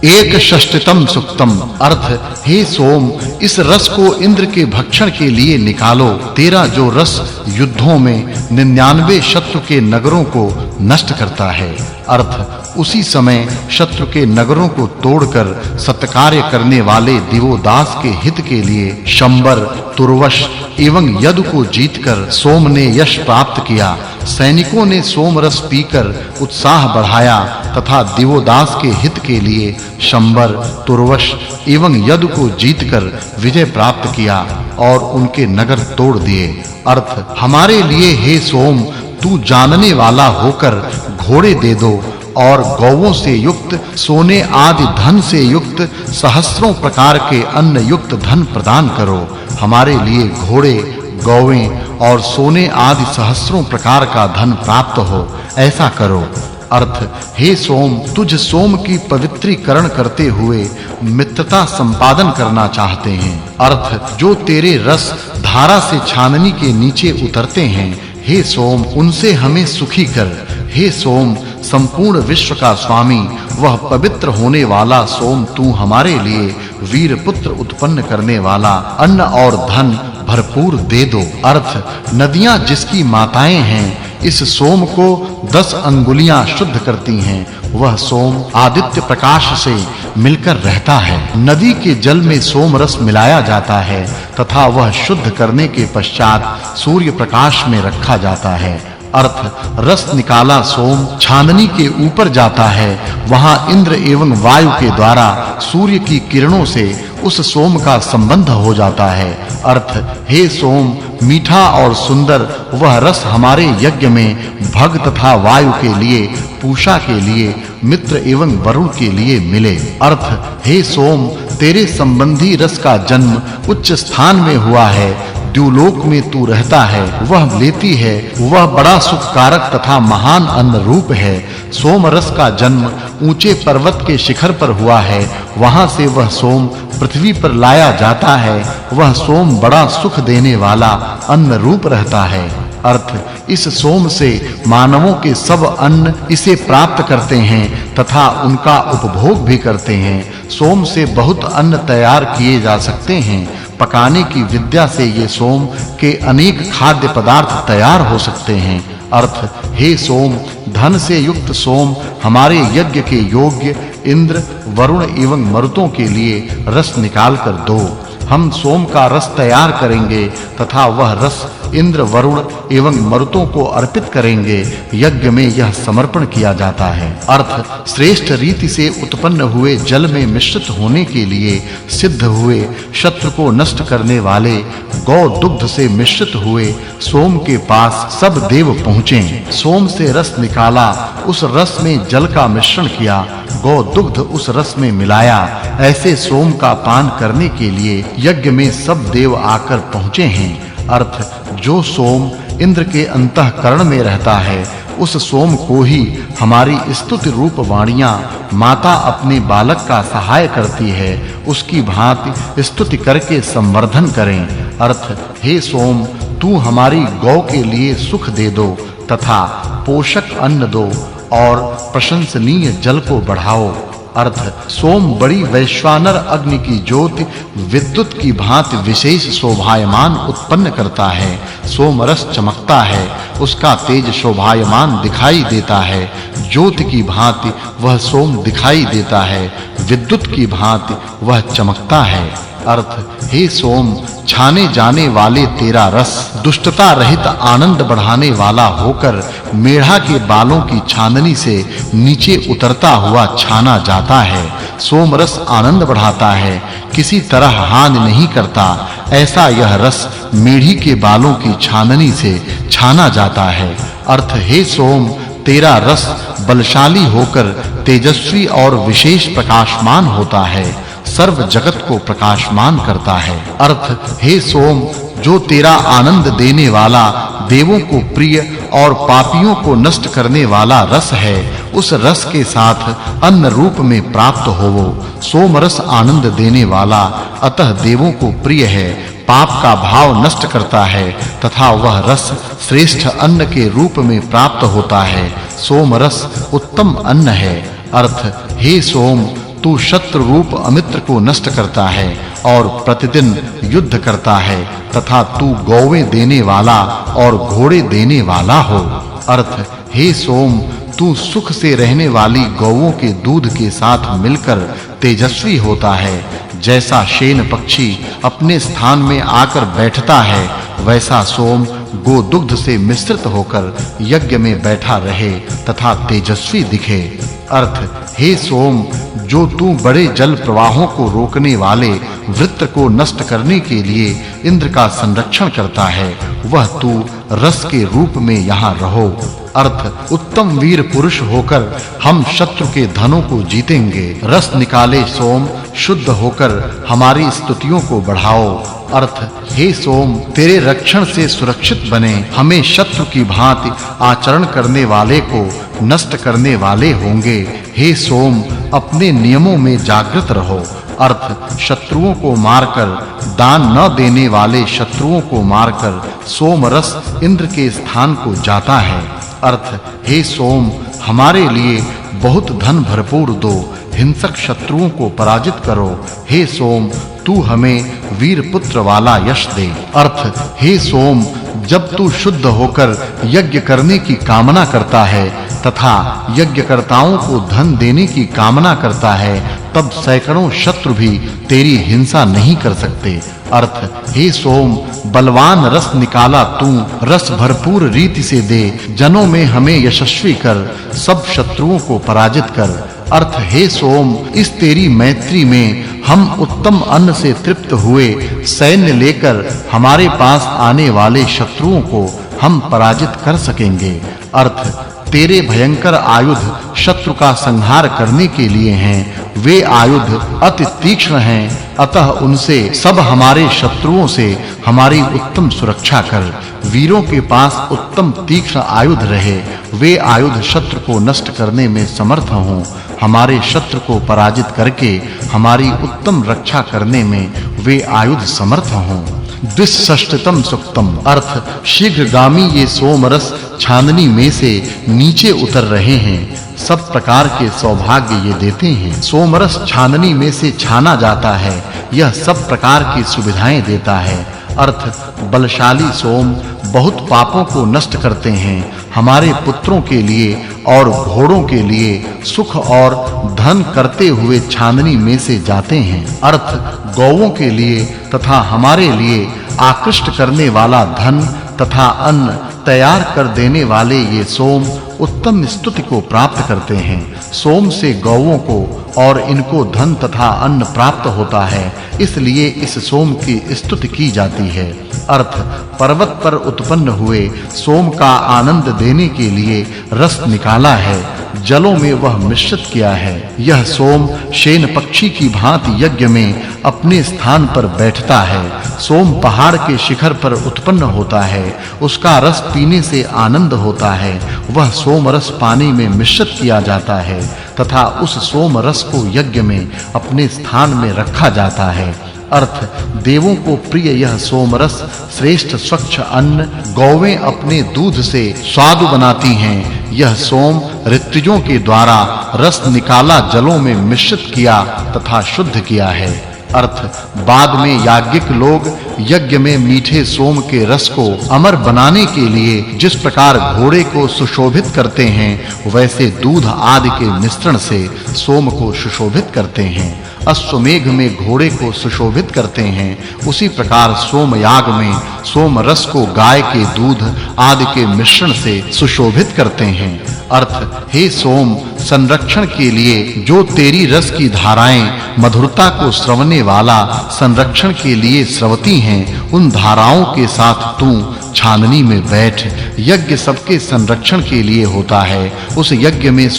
एकषष्टितम सुक्तम। अर्थ, हे सोम, इस रस को इंद्र के भक्षण के लिए निकालो। तेरा जो रस युद्धों में 99 शत्रु के नगरों को नष्ट करता है। अर्थ, उसी समय शत्रु के नगरों को तोड़कर सत्कार्य करने वाले दिवोदास के हित के लिए शंबर, तुर्वश एवं यदु को जीतकर सोम ने यश प्राप्त किया। सैनिकों ने सोम रस पीकर उत्साह बढ़ाया तथा दिवोदास के हित के लिए शंबर, तुर्वश एवं यदु को जीतकर विजय प्राप्त किया और उनके नगर तोड़ दिए। अर्थ, हमारे लिए हे सोम, तू जानने वाला होकर घोड़े दे दो और गौओं से युक्त, सोने आदि धन से युक्त सहस्त्रों प्रकार के अन्न युक्त धन प्रदान करो। हमारे लिए घोड़े, गौएं और सोने आदि सहस्त्रों प्रकार का धन प्राप्त हो, ऐसा करो। अर्थ, हे सोम, तुझ सोम की पवित्रीकरण करते हुए मित्रता संपादन करना चाहते हैं। अर्थ, जो तेरे रस धारा से छाननी के नीचे उतरते हैं, हे सोम, उनसे हमें सुखी कर। हे सोम, संपूर्ण विश्व का स्वामी, वह पवित्र होने वाला सोम, तू हमारे लिए वीर पुत्र उत्पन्न करने वाला अन्न और धन भरपूर दे दो। अर्थ, नदियां जिसकी माताएं हैं, इस सोम को 10 अंगुलियां शुद्ध करती हैं। वह सोम आदित्य प्रकाश से मिलकर रहता है। नदी के जल में सोम रस मिलाया जाता है तथा वह शुद्ध करने के पश्चात सूर्य प्रकाश में रखा जाता है। अर्थ, रस निकाला सोम छाननी के ऊपर जाता है। वहां इंद्र एवं वायु के द्वारा सूर्य की किरणों से उस सोम का संबंध हो जाता है। अर्थ, हे सोम, मीठा और सुंदर वह रस हमारे यज्ञ में भग तथा वायु के लिए, पूषा के लिए, मित्र एवं वरुण के लिए मिले। अर्थ, हे सोम, तेरे संबंधी रस का जन्म उच्च स्थान में हुआ है। द्युलोक में तू रहता है, वह लेती है, वह बड़ा सुखकारक तथा महान अन्न रूप है। सोम रस का जन्म ऊंचे पर्वत के शिखर पर हुआ है, वहां से वह सोम पृथ्वी पर लाया जाता है। वह सोम बड़ा सुख देने वाला अन्न रूप रहता है। अर्थ, इस सोम से मानवों के सब अन्न इसे प्राप्त करते हैं तथा उनका उपभोग भी करते हैं। सोम से बहुत अन्न तैयार किए जा सकते हैं। पकाने की विद्या से ये सोम के अनेक खाद्य पदार्थ तैयार हो सकते हैं। अर्थ, हे सोम, धन से युक्त सोम हमारे यज्ञ के योग्य इंद्र, वरुण एवं मरुतों के लिए रस निकाल कर दो। हम सोम का रस तैयार करेंगे तथा वह रस इंद्र, वरुण एवं मरुतों को अर्पित करेंगे। यज्ञ में यह समर्पण किया जाता है। अर्थ, श्रेष्ठ रीति से उत्पन्न हुए जल में मिश्रित होने के लिए सिद्ध हुए, शत्रु को नष्ट करने वाले गौ दुग्ध से मिश्रित हुए सोम के पास सब देव पहुँचे। सोम से रस निकाला, उस रस में जल का मिश्रण किया, गौ दुग्ध उस रस में मिलाया। ऐसे सोम का पान करने के लिए यज्ञ में सब देव आकर पहुँचे हैं। अर्थ, जो सोम इंद्र के अंतःकरण में रहता है, उस सोम को ही हमारी स्तुति रूप वाणियां माता अपने बालक का सहाय करती है, उसकी भांति स्तुति करके संवर्धन करें। अर्थ, हे सोम, तू हमारी गौ के लिए सुख दे दो तथा पोषक अन्न दो और प्रशंसनीय जल को बढ़ाओ। अर्थ, सोम बड़ी वैश्वानर अग्नि की ज्योति विद्युत की भांति विशेष शोभायमान उत्पन्न करता है। सोम रस चमकता है, उसका तेज शोभायमान दिखाई देता है। ज्योति की भांति वह सोम दिखाई देता है, विद्युत की भांति वह चमकता है। अर्थ, हे सोम, छाने जाने वाले तेरा रस दुष्टता रहित आनंद बढ़ाने वाला होकर मेढ़ा के बालों की छाननी से नीचे उतरता हुआ छाना जाता है। सोम रस आनंद बढ़ाता है, किसी तरह हानि नहीं करता। ऐसा यह रस मेढ़ी के बालों की छाननी से छाना जाता है। अर्थ, हे सोम, तेरा रस बलशाली होकर तेजस्वी और विशेष प्रकाशमान होता है, सर्व जगत को प्रकाशमान करता है। अर्थ, हे सोम, जो तेरा आनंद देने वाला, देवों को प्रिय और पापियों को नष्ट करने वाला रस है, उस रस के साथ अन्न रूप में प्राप्त होवो। सोम रस आनंद देने वाला, अतः देवों को प्रिय है, पाप का भाव नष्ट करता है तथा वह रस श्रेष्ठ अन्न के रूप में प्राप्त होता है। सोम रस उत्तम अन्न है। अर्थ, हे सोम, तू शत्रु रूप अमित्र को नष्ट करता है और प्रतिदिन युद्ध करता है तथा तू गौवें देने वाला और घोड़े देने वाला हो। अर्थ हे सोम, तू सुख से रहने वाली गौओं के दूध के साथ मिलकर तेजस्वी होता है। जैसा शेन पक्षी अपने स्थान में आकर बैठता है, वैसा सोम गोदुग्ध से मिश्रित होकर यज्ञ में बैठा रहे तथा तेजस्वी दिखे। अर्थ हे सोम, जो तू बड़े जल प्रवाहों को रोकने वाले वृत्त को नष्ट करने के लिए इंद्र का संरक्षण करता है, वह तू रस के रूप में यहाँ रहो। अर्थ उत्तम वीर पुरुष होकर हम शत्रु के धनों को जीतेंगे। रस निकाले सोम, शुद्ध होकर हमारी स्तुतियों को बढ़ाओ। अर्थ हे सोम, तेरे रक्षण से सुरक्षित बने हमें शत्रु की भांति आचरण करने वाले को नष्ट करने वाले होंगे। हे सोम, अपने नियमों में जागृत रहो। अर्थ शत्रुओं को मारकर दान न देने वाले शत्रुओं को मारकर सोम रस इंद्र के स्थान को जाता है। अर्थ हे सोम, हमारे लिए बहुत धन भरपूर दो, हिंसक शत्रुओं को पराजित करो। हे सोम, तू हमें वीर पुत्र वाला यश दे। अर्थ हे सोम, जब तू शुद्ध होकर यज्ञ करने की कामना करता है तथा यज्ञकर्ताओं को धन देने की कामना करता है, तब सैकड़ों शत्रु भी तेरी हिंसा नहीं कर सकते। अर्थ हे सोम, बलवान रस निकाला तू रस भरपूर रीति से दे, जनों में हमें यशस्वी कर, सब शत्रुओं को पराजित कर। अर्थ हे सोम, इस तेरी मैत्री में हम उत्तम अन्न से तृप्त हुए सैन्य लेकर हमारे पास आने वाले शत्रुओं को हम पराजित कर सकेंगे। अर्थ तेरे भयंकर आयुध शत्रु का संहार करने के लिए हैं, वे आयुध अति तीक्ष्ण हैं, अतः उनसे सब हमारे शत्रुओं से हमारी उत्तम सुरक्षा कर। वीरों के पास उत्तम तीक्ष्ण आयुध रहे, वे आयुध शत्रु को नष्ट करने में समर्थ हों, हमारे शत्रु को पराजित करके हमारी उत्तम रक्षा करने में वे आयुध समर्थ हों। द्विषष्टतम सुक्तम। अर्थ शीघ्रगामी ये सोमरस छाननी में से नीचे उतर रहे हैं, सब प्रकार के सौभाग्य ये देते हैं। सोमरस छाननी में से छाना जाता है, यह सब प्रकार की सुविधाएं देता है। अर्थ बलशाली सोम बहुत पापों को नष्ट करते हैं, हमारे पुत्रों के लिए और घोड़ों के लिए सुख और धन करते हुए छाननी में से जाते हैं। अर्थ गौओं के लिए तथा हमारे लिए आकृष्ट करने वाला धन तथा अन्न तैयार कर देने वाले ये सोम उत्तम स्तुति को प्राप्त करते हैं। सोम से गौओं को और इनको धन तथा अन्न प्राप्त होता है, इसलिए इस सोम की स्तुति की जाती है। अर्थ पर्वत पर उत्पन्न हुए सोम का आनंद देने के लिए रस निकाला है, जलों में वह मिश्रित किया है। यह सोम शेन पक्षी की भांति यज्ञ में अपने स्थान पर बैठता है। सोम पहाड़ के शिखर पर उत्पन्न होता है, उसका रस पीने से आनंद होता है। वह सोम रस पानी में मिश्रित किया जाता है तथा उस सोम रस को यज्ञ में अपने स्थान में रखा जाता है। अर्थ देवों को प्रिय यह सोमरस श्रेष्ठ स्वच्छ अन्न गौवें अपने दूध से स्वादु बनाती हैं। यह सोम ऋतुजों के द्वारा रस निकाला जलों में मिश्रित किया तथा शुद्ध किया है। अर्थ बाद में याज्ञिक लोग यज्ञ में मीठे सोम के रस को अमर बनाने के लिए जिस प्रकार घोड़े को सुशोभित करते हैं, वैसे दूध आदि के मिश्रण से सोम को सुशोभित करते हैं। अश्वमेघ में घोड़े को सुशोभित करते हैं, उसी प्रकार सोमयाग में सोम रस को गाय के दूध आदि के मिश्रण से सुशोभित करते हैं। अर्थ हे सोम, संरक्षण के लिए जो तेरी रस की धाराएं मधुरता को स्रवने वाला संरक्षण के लिए स्रवती हैं, उन धाराओं के साथ तू छाननी में बैठ। यज्ञ सबके संरक्षण के लिए होता है, उस यज्ञ में